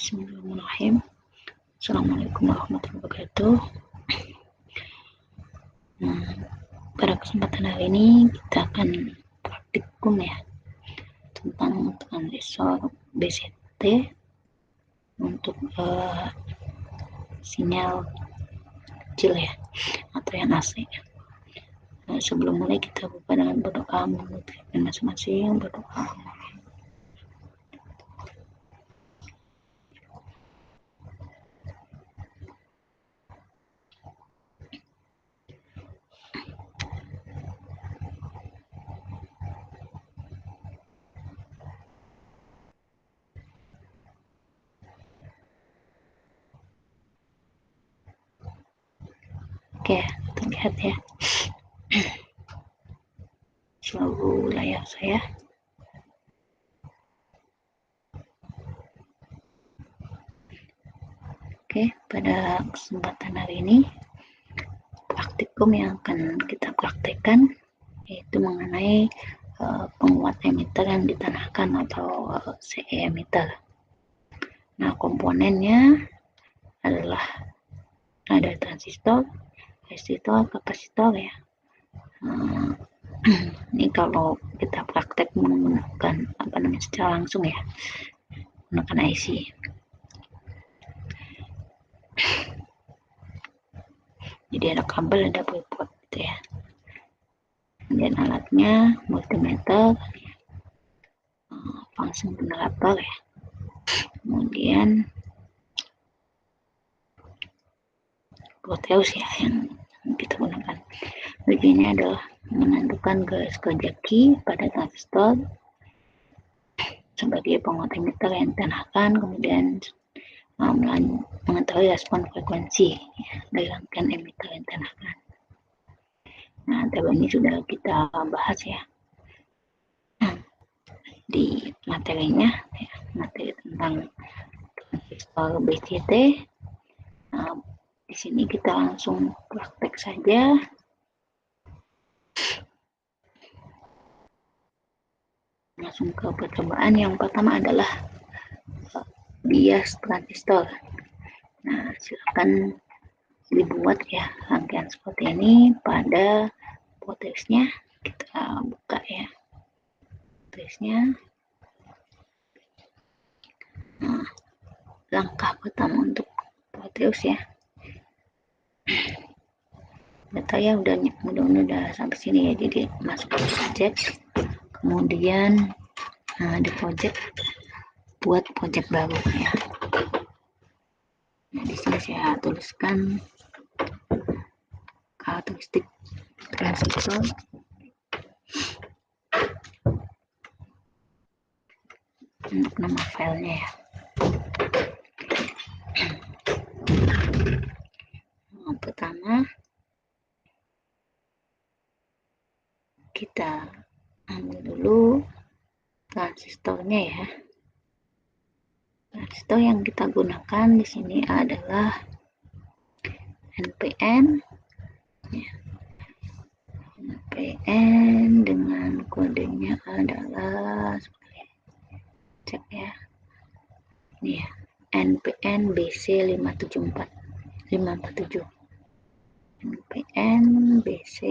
Bismillahirrahmanirrahim. Assalamualaikum warahmatullahi wabarakatuh. Pada kesempatan hari ini kita akan praktikum ya tentang transistor BCT untuk sinyal kecil ya atau yang AC. Sebelum mulai kita buka dengan berdoa menurut masing-masing berdoa. Oke, terlihat ya seluruh layar saya. Oke, pada kesempatan hari ini praktikum yang akan kita praktekkan yaitu mengenai penguat emitter yang ditanahkan atau CE emitter. Nah, komponennya adalah ada transistor, resistor, kapasitor ya. Ini kalau kita praktek menggunakan secara langsung ya, menggunakan IC. Jadi ada kabel, ada breadboard gitu ya. Kemudian alatnya multimeter, function generator ya. Kemudian Proteus ya yang kita gunakan. Tujuannya adalah menentukan garis kerja pada transistor sebagai penguat emitter yang ditanahkan, kemudian mengetahui respon frekuensi ya, dari rangkaian emitter yang ditanahkan. Nah, tab ini sudah kita bahas ya di materinya, ya, materi tentang transistor BCT. Nah, di sini kita langsung praktek saja. Langsung ke percobaan. Yang pertama adalah bias transistor. Nah, silakan dibuat ya rangkaian seperti ini pada Proteusnya. Kita buka ya Proteusnya. Nah, langkah pertama untuk Proteus ya. Data ya udah sampai sini ya, jadi masuk ke project, kemudian di project buat project baru ya. Nah, di sini saya tuliskan karakteristik transistor untuk nama filenya ya. Yang pertama kita ambil dulu transistornya ya. Transistor yang kita gunakan di sini adalah NPN ya. NPN dengan kodenya adalah cek ya. Ini ya, NPN BC 547. NPN BC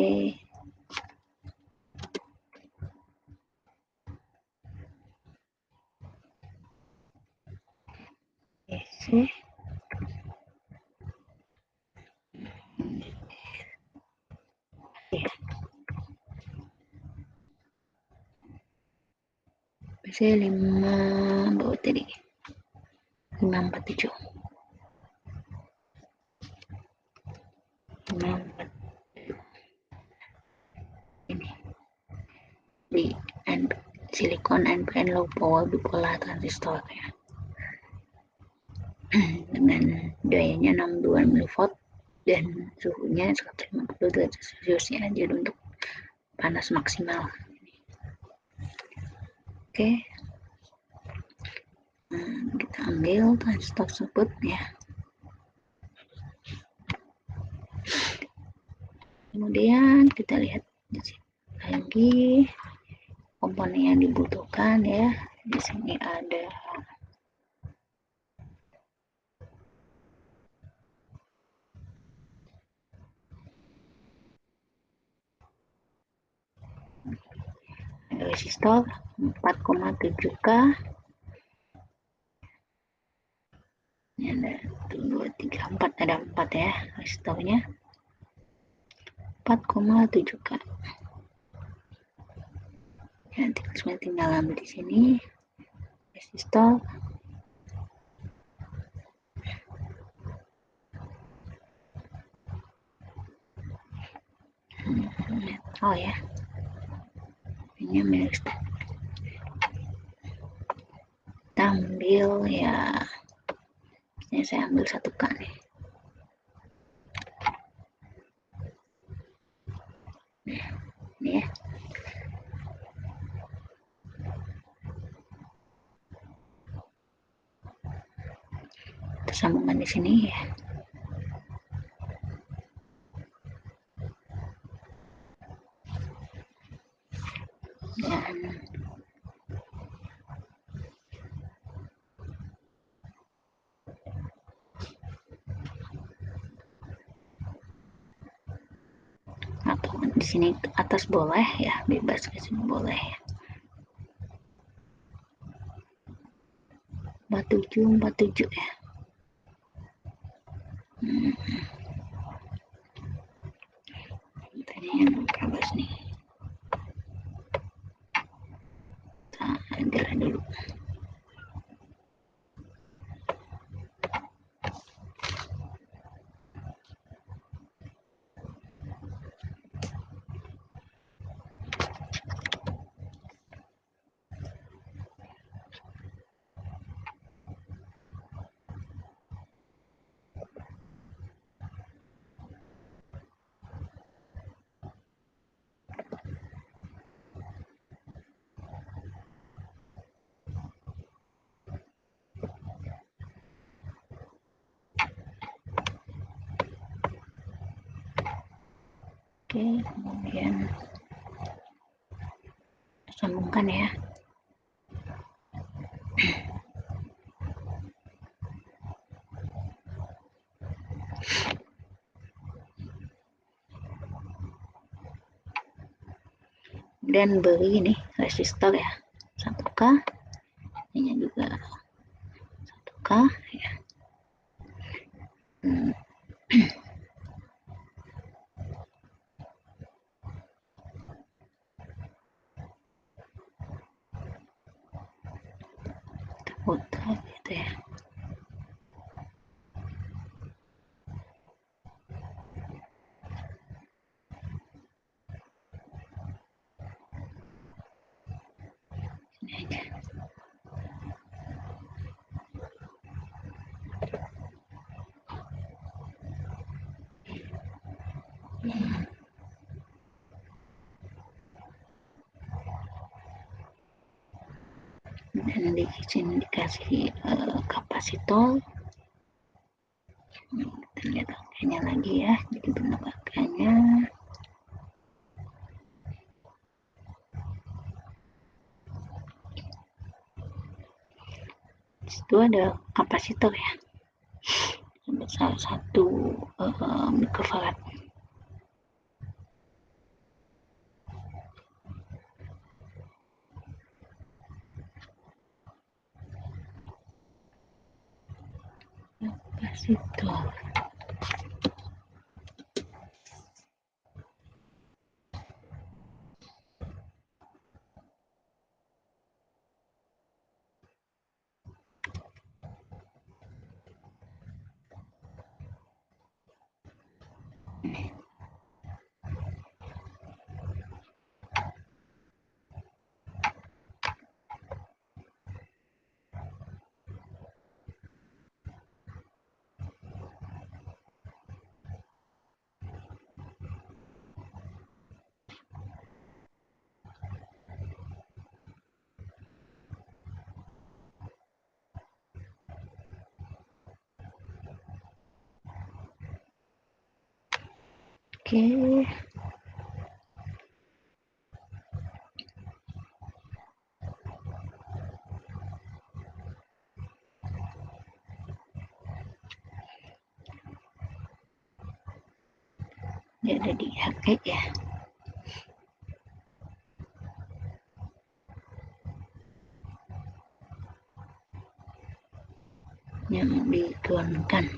BC 547. Ini di silikon NPN low power bipolar transistor ya. Dengan dayanya 62 mV dan suhunya 150 derajat Celcius ya, jadi untuk panas maksimal. Oke, kita ambil transistor tersebut ya. Kemudian kita lihat di sini lagi komponen yang dibutuhkan ya. Di sini ada resistor 4,7K. Ini ada 2, 3, 4, ada 4 ya resistornya, 4,7K. Nanti tinggal ambil di sini resistor. Oh ya, ini milik kita ambil ya, ini saya ambil 1K nih. Ini ya, tersambungan di sini ya. Dan atau di sini ke atas boleh ya, bebas ke sini boleh ya. 47 ya. Tadi yang berapa nih? Kita ambil dulu. Oke, kemudian sambungkan ya. Dan beri ini resistor ya, 1K, ini juga 1K ya. Kita putar gitu ya. Ini aja. Dan di sini dikasih kapasitor. Kita lihat angkanya lagi ya, jadi bentuk angkanya. Itu ada kapasitor ya, sebesar 1 mikrofarad. Kapasitor. Oke. Dia ada di HP ya. yang diturunkan.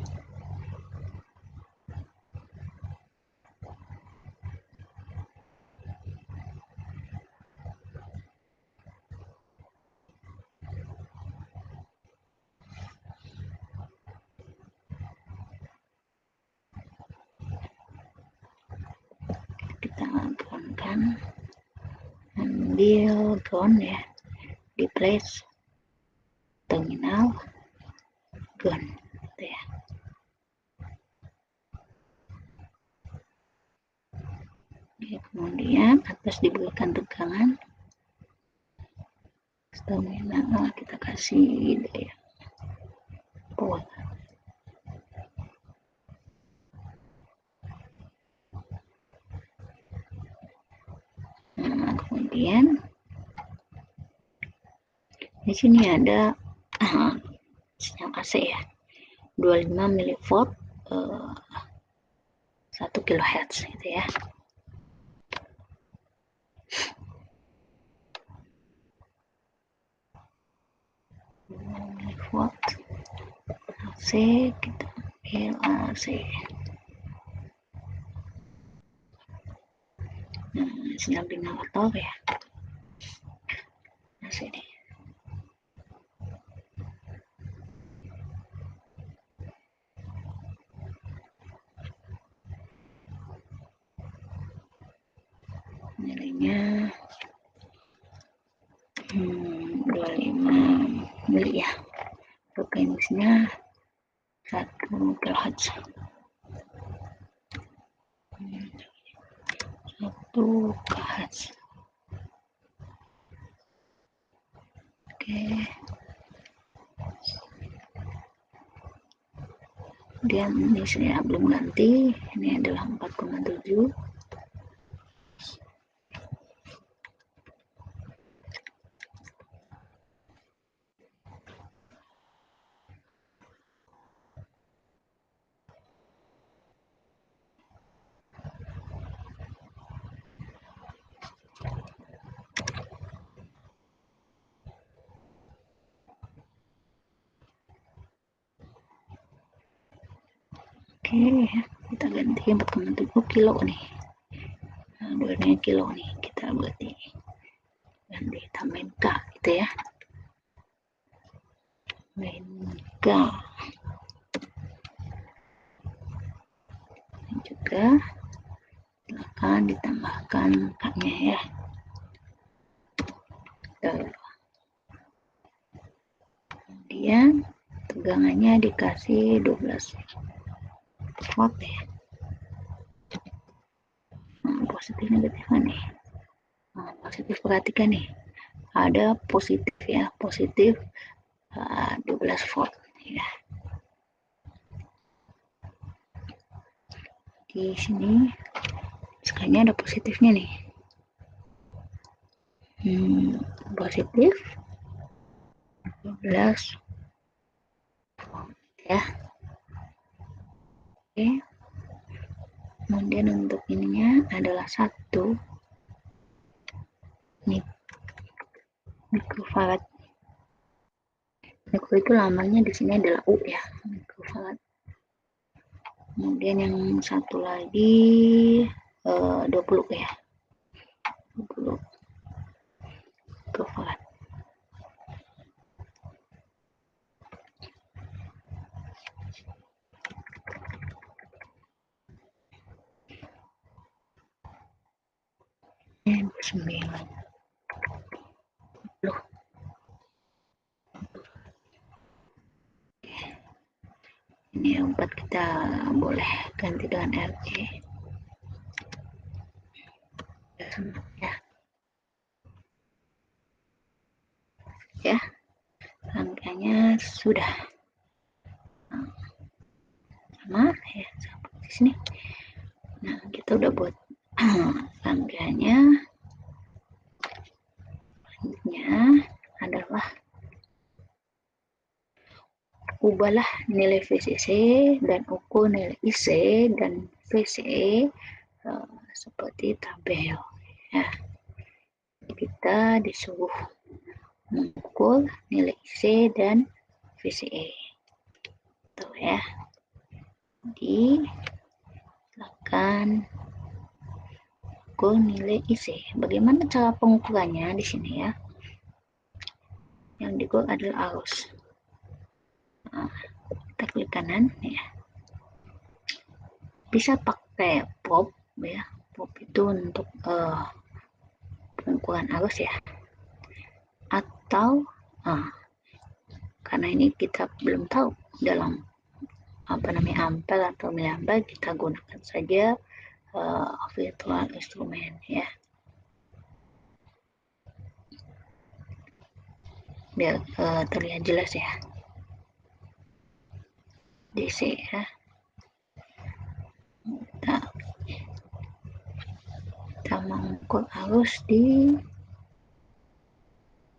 Kita turunkan, ambil ground ya, di place terminal ground gitu ya. Kemudian atas diberikan tegangan, terminal kita kasih daya power. Nah, kemudian di sini ada sinyal AC ya, 25 mV 1 kHz gitu ya. MV AC, kita ambil AC. Sinyal generator ya. AC nih. Nilainya 25 mili ya. Frekuensinya 1 kHz. 1 kHz. Oke. Kemudian ini saya belum ganti. Ini adalah 4,7. Oke, kita ganti 4,7 kilo nih. Nah, 2 kilo nih, kita berarti ganti tambahin K gitu ya. Tambahin K. Ini juga akan ditambahkan K-nya ya. Kemudian tegangannya dikasih 12 volt ya. Positif negatifnya nih. Positif, perhatikan nih, ada positif ya, positif 12 volt ya. Di sini sekarangnya ada positifnya nih. Positif 12 ya. Oke. Kemudian untuk ininya adalah 1 mikrofarad. Mikro itu lambangnya di sini adalah U ya, mikrofarad. Kemudian yang satu lagi 20 ya, 20 mikrofarad. Yang 9 ini yang 4 kita boleh ganti dengan RC ya, angkanya sudah sama ya seperti sini. Nah, kita udah buat angkanya. Selanjutnya adalah ubahlah nilai VCC dan ukur nilai IC dan VCE seperti tabel ya. Kita disuruh mengukur nilai IC dan VCE. ya. Jadi silakan ukur nilai IC. Bagaimana cara pengukurannya di sini ya? Yang diukur adalah arus. Nah, kita klik kanan ya. Bisa pakai probe ya. Probe itu untuk pengukuran arus ya. Atau karena ini kita belum tahu dalam ampere atau miliampere, kita gunakan saja virtual instrument ya, biar terlihat jelas ya. DC ya. Kita mengukur arus di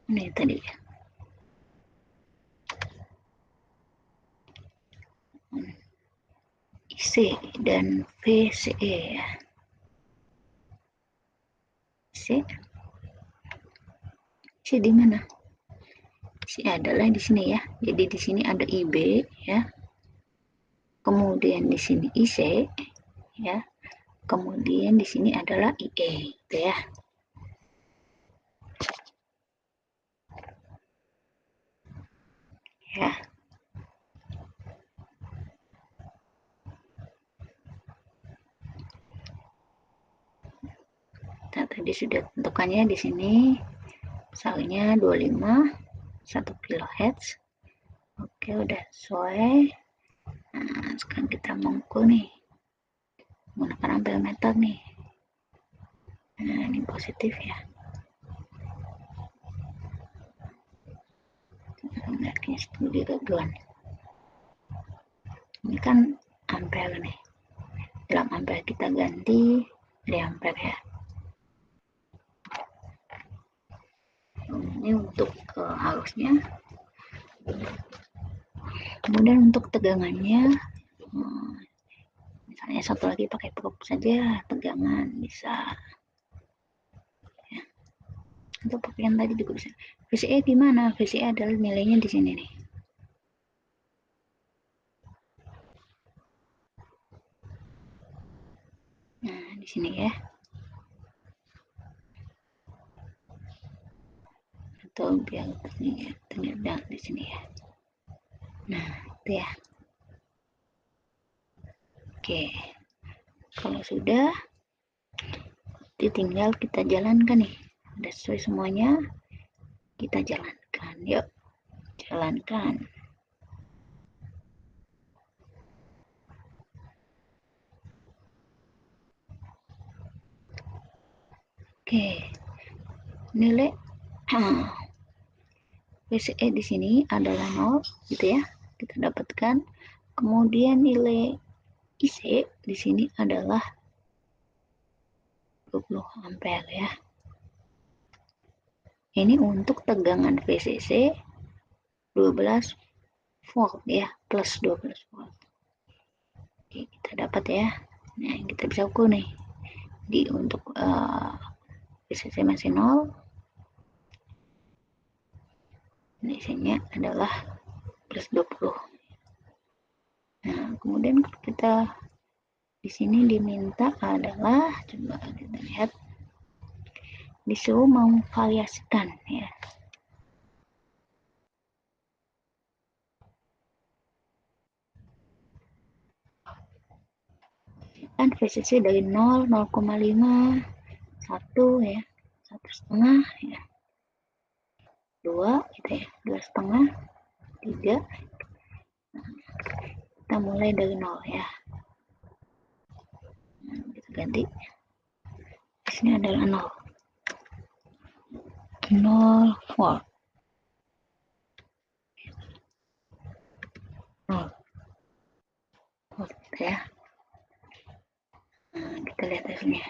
ini tadi ya. IC dan VCE ya. IC di mana? IC adalah di sini ya. Jadi di sini ada IB ya. Kemudian di sini IC ya. Kemudian di sini adalah IE gitu ya. Ya. Nah, tadi sudah tentukannya di sini misalnya 25 1 kHz. Oke, udah sesuai. Nah, sekarang kita mengukur nih menggunakan ampermeter nih. Nah, ini positif ya. Lihatnya studi ribuan. Ini kan ampere nih. Dalam ampere kita ganti miliampere ya. Ini untuk arusnya. Kemudian untuk tegangannya, misalnya satu lagi pakai probe saja, tegangan bisa. Ya. Untuk pakai yang tadi juga bisa. VCE di mana? VCE adalah nilainya di sini nih. Nah, di sini ya. Atau biar terlihat di sini ya. Nah, itu ya. Oke. Kalau sudah, tinggal kita jalankan nih. Udah sesuai semuanya, kita jalankan. Yuk, jalankan. Oke. Nilai VCE di sini adalah 0 gitu ya. Kita dapatkan. Kemudian nilai IC di sini adalah 20 ampere ya. Ini untuk tegangan VCC 12 volt ya, plus 12 volt. Oke, kita dapat ya. Nah, kita bisa ukur nih. Di untuk VCC masih 0. Isinya adalah plus 20. Nah, kemudian kita di sini diminta adalah, coba kita lihat, disuruh memvariasikan ya. Kan VCC dari 0, 0,5, 1 ya, 1,5 ya, 2 gitu ya, 2,5, 3. Kita mulai dari 0 ya. Nah, kita ganti. Di sini adalah 0. 0 volt. 0 volt ya. Nah, kita lihat hasilnya.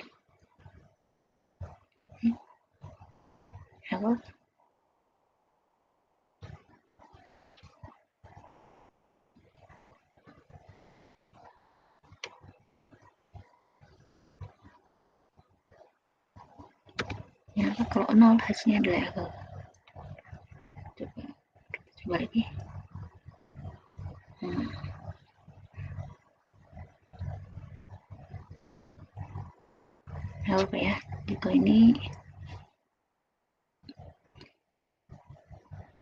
Ya, ya, kalau 0 hasilnya adalah error. Coba lagi. apa ya, jika ini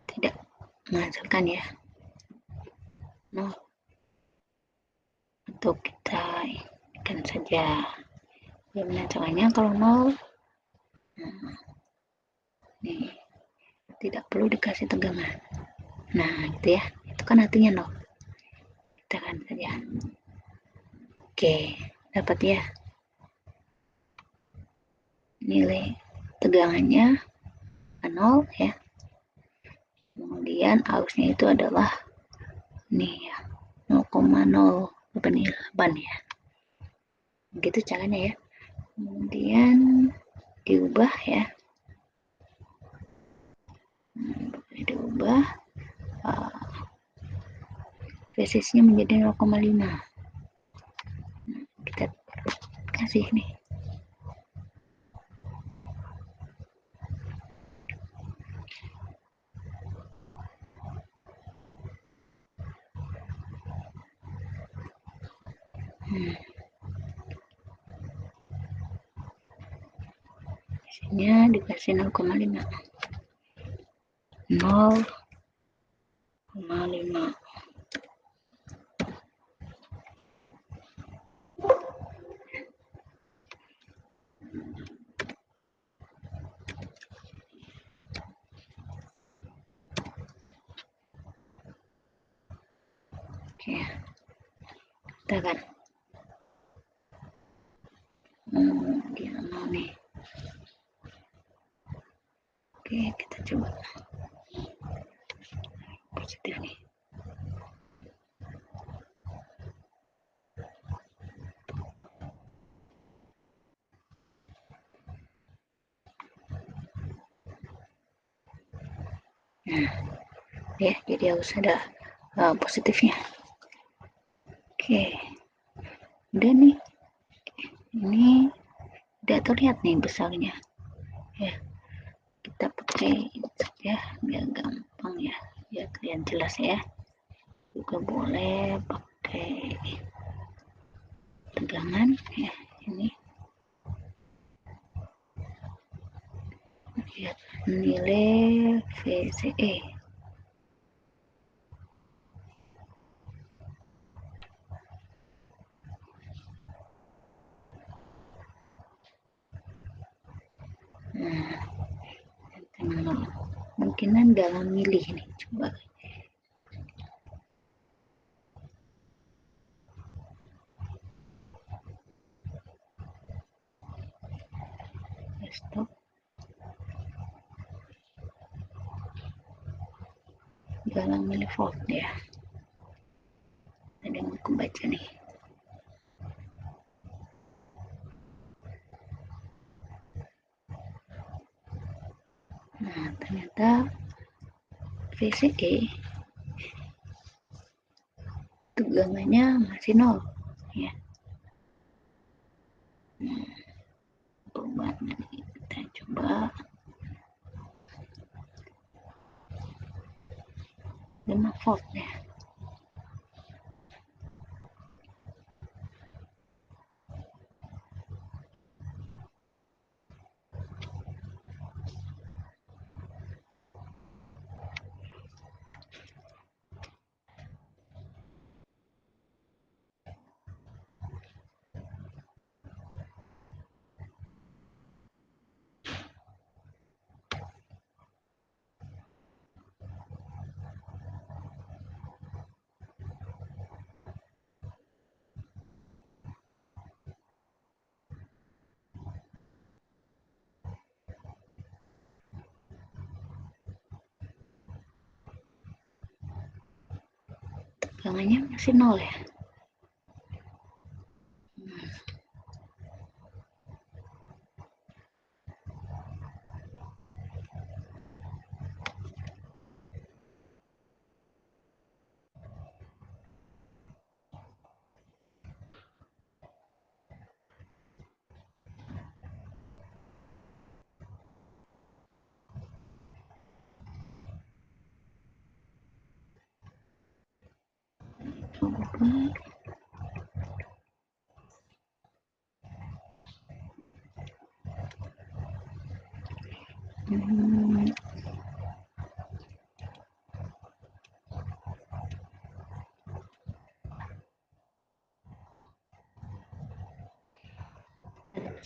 tidak menghasilkan ya nol, atau kita ikan saja. Bagaimana caranya kalau nol? Nah, nih tidak perlu dikasih tegangan. Nah gitu ya, itu kan artinya nol. Kita kan saja. Oke, dapat ya. Nilai tegangannya 0 ya. Kemudian arusnya itu adalah nih ya, 0,088 ya. Begitu caranya ya. Kemudian diubah ya. Diubah basisnya menjadi 0,5. Kita kasih nih. Basisnya dikasih 0,5. 0,5. Oke, kita kan dia mau nih. Oke, kita coba positif nih. Nah, ya, jadi harus ada positifnya. Oke, udah nih, ini udah terlihat nih besarnya ya. Kita pakai ya biar gampang ya, biar kalian jelas ya. Juga boleh pakai tegangan ya. Ini lihat nilai VCE. Nah, kemungkinan dalam milih nih, coba stop dalam milih volt ya. Ada yang aku baca nih. Nah, ternyata VCE tegangannya masih nol ya. Perubahan ini kita coba 5 volt ya. Tegangannya masih nol ya. Coba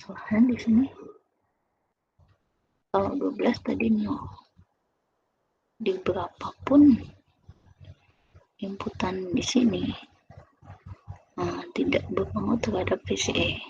kesalahan di sini. Kalau 12 tadi 0. Di berapapun inputan di sini tidak berpengaruh terhadap VCE.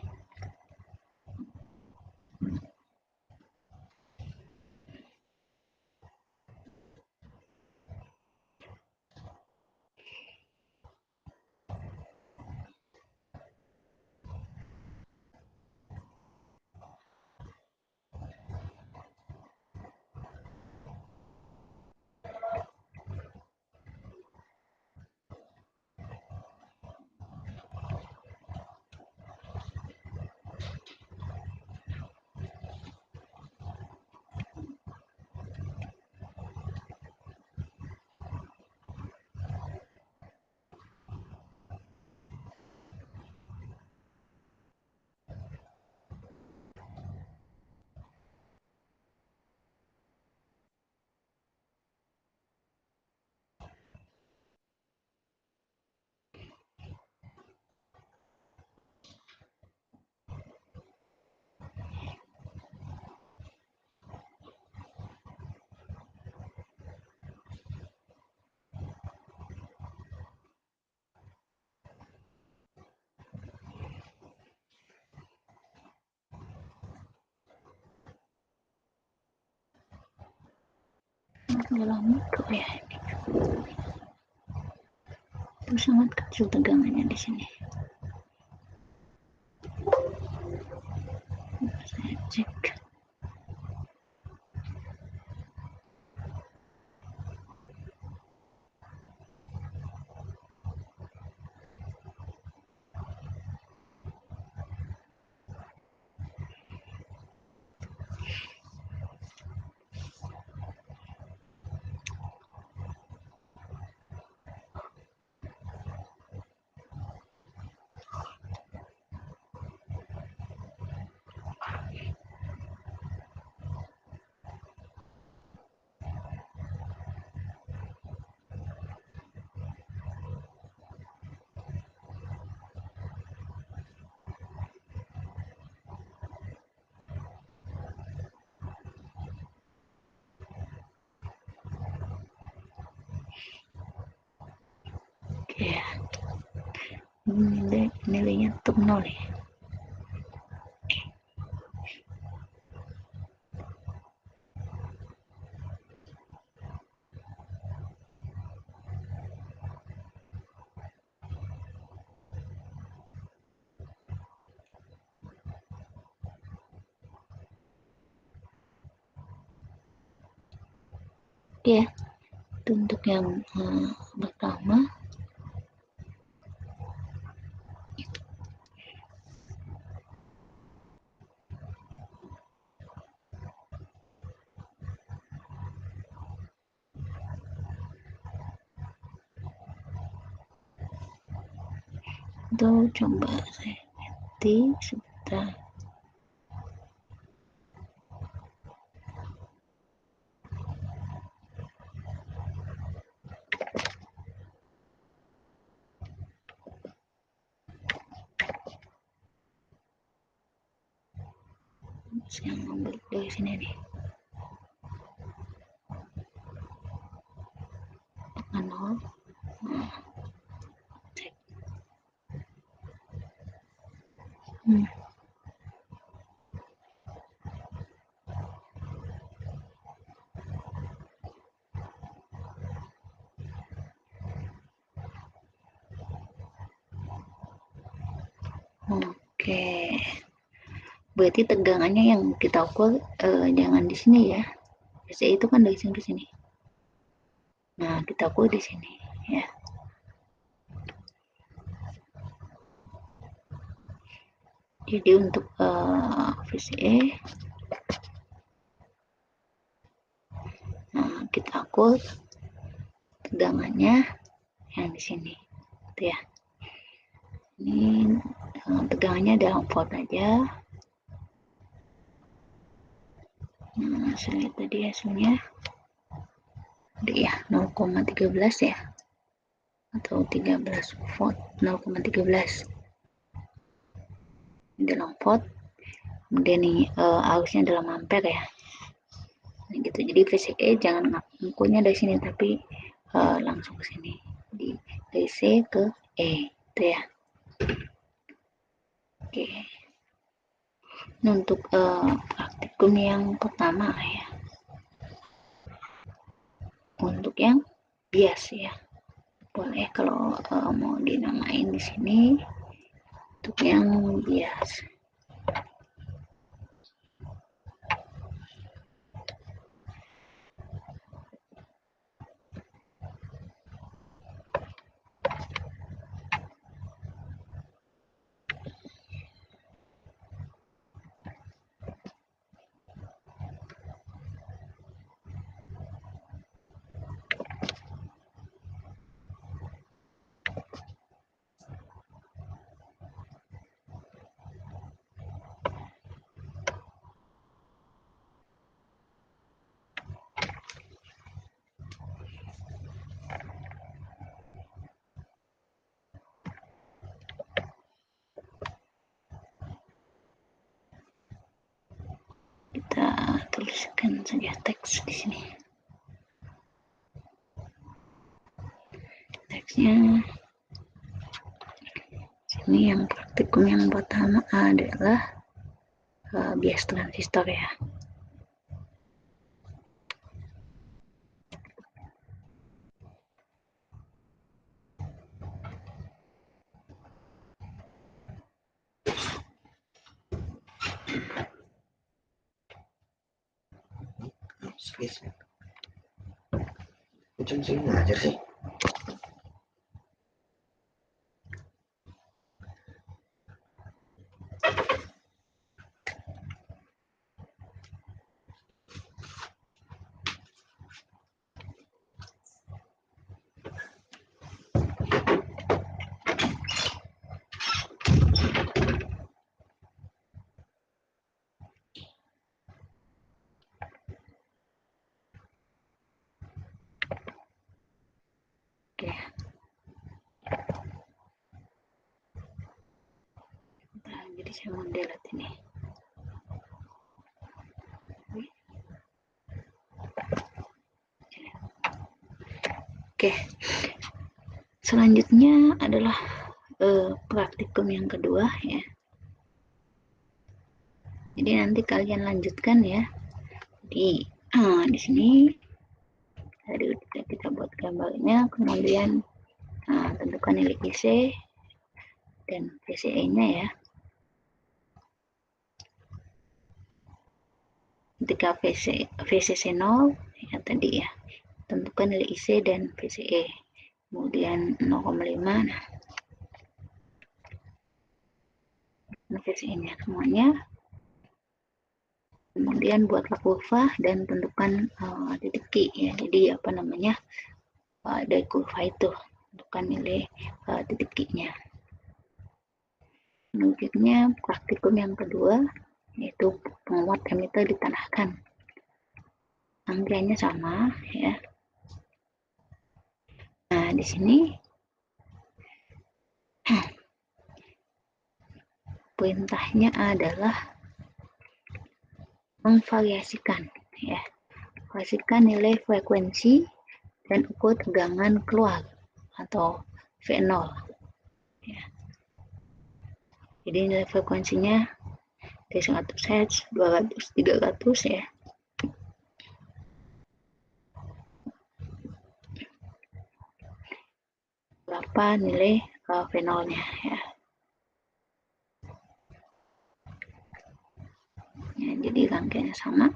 Dalam mikro ya, itu sangat kecil tegangannya di sini. Saya cek. Oke, nilainya tetap 0 ya. Oke, itu untuk yang pertama. Atau coba saya ketik sebentar. Saya ngambil dari sini nih. Tekan 0. Cek. Oke, berarti tegangannya yang kita ukur jangan di sini ya. Biasanya itu kan dari sini ke sini. Nah, kita ukur di sini ya. Jadi untuk VCE, kita ukur tegangannya yang di sini, gitu ya. Ini tegangannya dalam volt aja. Nah, saya lihat tadi hasilnya ada ya 0,13 ya, atau 13 volt, 0,13 dalam volt. kemudian nih arusnya dalam ampere ya. Nah, gitu. Jadi VCE jangan ngakunya dari sini, tapi langsung ke sini, dari C ke E itu ya. Oke. Nah, untuk praktikum yang pertama ya, untuk yang bias ya, boleh kalau mau dinamain di sini untuk yang bias. Kita tuliskan saja teks di sini. Teksnya sini yang praktikum yang pertama adalah bias transistor ya. Kucing sih ngajar sih. Oke. Nah, jadi saya mau delete ini. Oke. Selanjutnya adalah praktikum yang kedua ya. Jadi nanti kalian lanjutkan ya. Di sini tadi udah kita buat gambarnya, kemudian tentukan nilai IC dan VCE-nya ya. Ketika VCC 0 ya tadi ya, tentukan nilai IC dan VCE. Kemudian 0,5. Nah, VCE-nya semuanya. Kemudian buatlah kurva dan tentukan titik Q ya. Jadi apa namanya, dari kurva itu tentukan nilai titik Q-nya. Selanjutnya praktikum yang kedua yaitu penguat emitter ditanahkan. Rangkaiannya sama ya. Nah, di sini perintahnya adalah memvariasikan ya. Variasikan nilai frekuensi dan ukur tegangan keluar atau V0 ya. Jadi nilai frekuensinya dari 100 Hz, 200, 300 ya. Berapa nilai V0-nya ya. Ya, jadi rangkaiannya sama.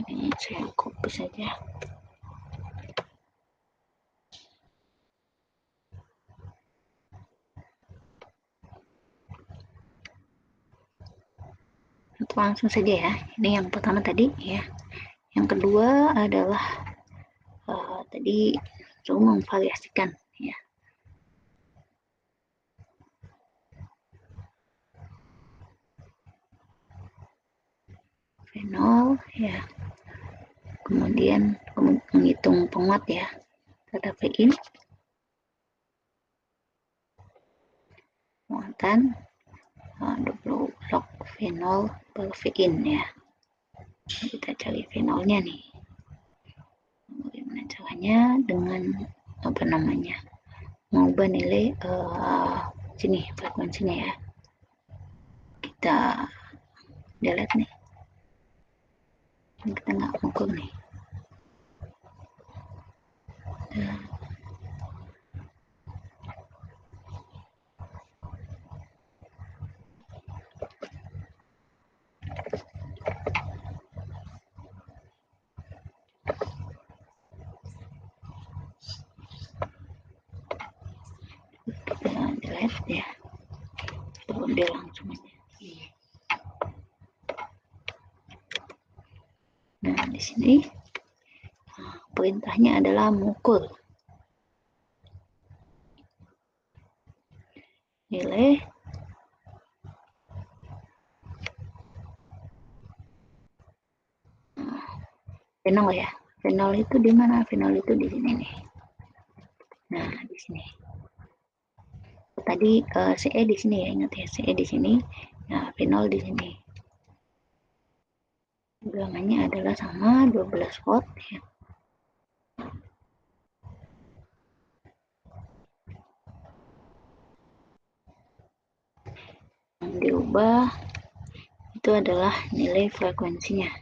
Ini saya copy saja. langsung saja ya. Ini yang pertama tadi ya. Yang kedua adalah tadi coba memvariasikan ya. Fenol ya. Kemudian menghitung penguat ya terhadap vein. Muatan 20 log fenol per vein ya. Kita cari fenolnya nih. Bagaimana caranya? Dengan apa namanya? Mengubah nilai sini frekuensinya ya. Kita delete nih. Kita nggak ukur nih. Delete ya. Turun dia langsung aja. Nah, di sini perintahnya adalah mengukur nilai fenol ya. Fenol itu di mana? Fenol itu di sini nih. Nah, di sini. Tadi CE di sini ya, ingat ya, CE di sini. Nah, fenol di sini. Bilangannya adalah sama 12 volt ya. Yang diubah itu adalah nilai frekuensinya.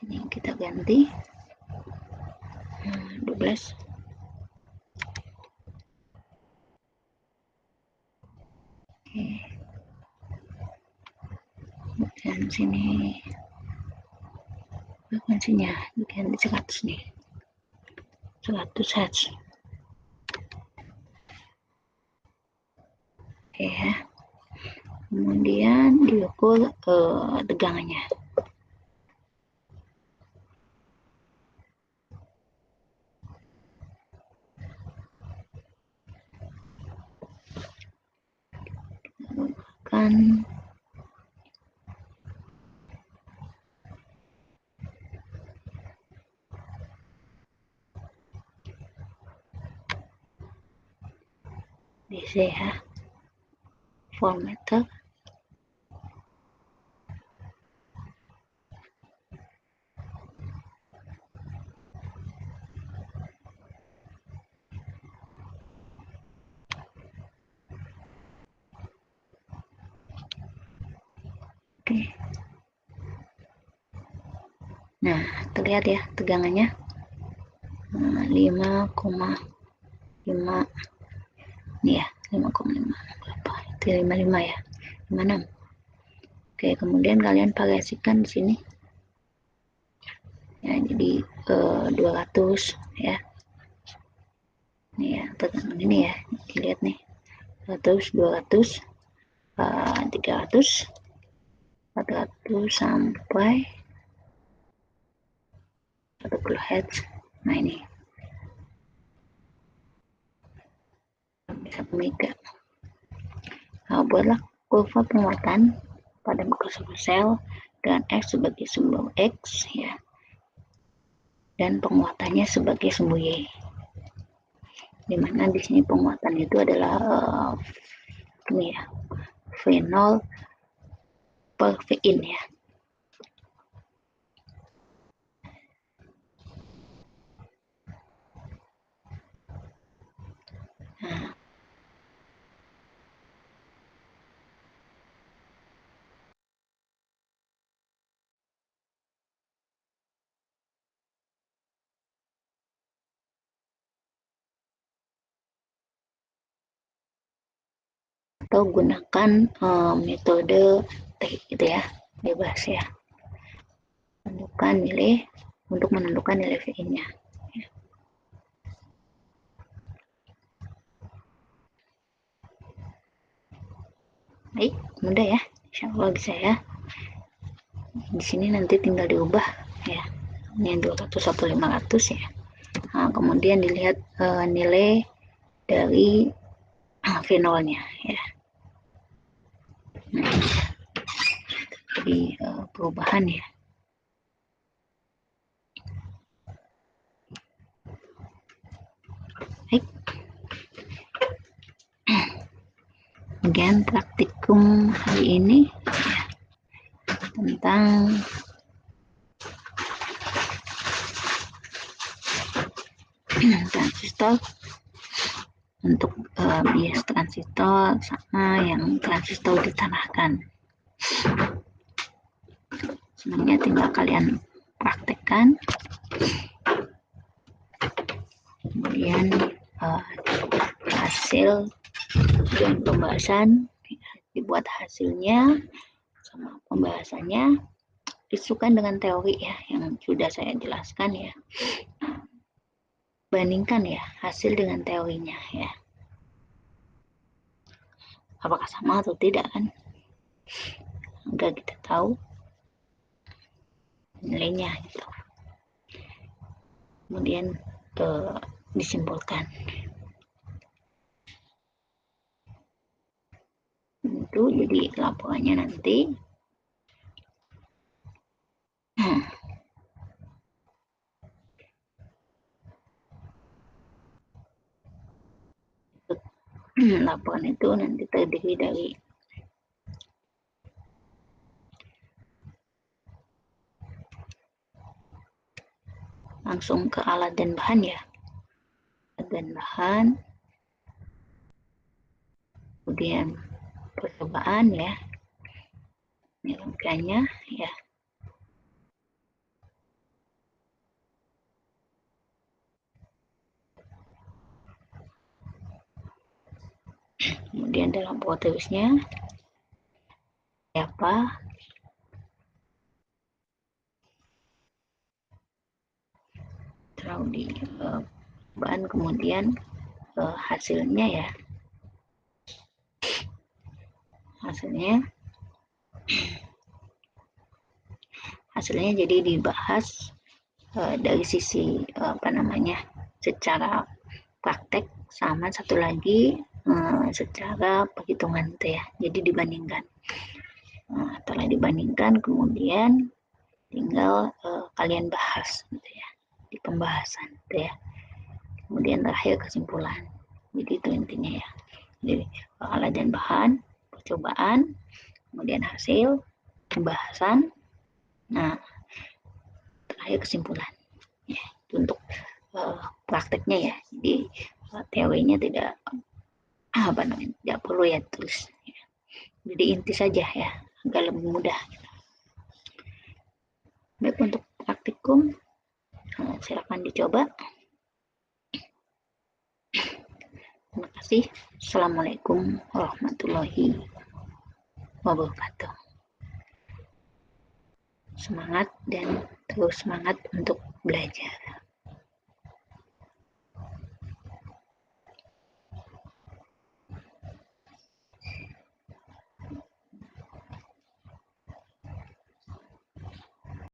Ini kita ganti 12. Oke. Dan sini frekuensinya diganti 100 nih. 100 Hz. Oke ya. Kemudian diukur tegangannya. Kan DC ya, voltmeter. Oke. Nah, terlihat ya tegangannya 5,5 nih ya, 5,5 berapa? Itu 55 ya, 56. Oke, kemudian kalian variasikan di sini. Ya, jadi 200 ya. Nih ya, tegangan ini ya, dilihat nih. 100, 200, 300, 400 sampai 40 Hz. Nah, ini bisa mega. Nah, buatlah kurva penguatan pada mikrostruktur sel dengan X sebagai simbol X ya, dan penguatannya sebagai simbol Y. Dimana di sini penguatan itu adalah ini ya, fenol per vein ya. Nah, atau gunakan metode T gitu ya, bebas ya, menentukan nilai untuk menentukan nilai VI-nya. Baik, mudah ya, insya Allah bisa ya. Di sini nanti tinggal diubah ya, ini 200 atau 500 ya. Nah, kemudian dilihat nilai dari V0-nya ya. Nah, jadi perubahan ya. Baik. Kemudian praktikum hari ini ya, tentang transistor. Untuk bias transistor sama yang transistor ditanahkan. Sebenarnya tinggal kalian praktekkan, kemudian hasil dan pembahasan dibuat hasilnya sama pembahasannya disukan dengan teori ya yang sudah saya jelaskan ya. Bandingkan ya hasil dengan teorinya ya, apakah sama atau tidak kan, agar kita tahu nilainya gitu. Kemudian disimpulkan. Itu jadi laporannya nanti laporan itu nanti terdiri dari langsung ke alat dan bahan ya, alat dan bahan, kemudian percobaan ya, rangkaiannya ya, kemudian dalam tulisnya apa, taruh di bahan, kemudian hasilnya ya, hasilnya jadi dibahas dari sisi secara praktek, sama satu lagi secara perhitungan gitu ya. Jadi dibandingkan. Setelah dibandingkan kemudian tinggal kalian bahas gitu ya di pembahasan gitu ya. Kemudian terakhir kesimpulan. Jadi itu intinya ya. Jadi alat dan bahan, percobaan, kemudian hasil, pembahasan. Nah, terakhir kesimpulan. Ya, itu untuk prakteknya ya. Jadi teorinya tidak tidak perlu ya tulis. Ya. Jadi inti saja ya, agar lebih mudah. Baik, untuk praktikum silakan dicoba. Terima kasih. Assalamualaikum warahmatullahi wabarakatuh. Semangat dan terus semangat untuk belajar.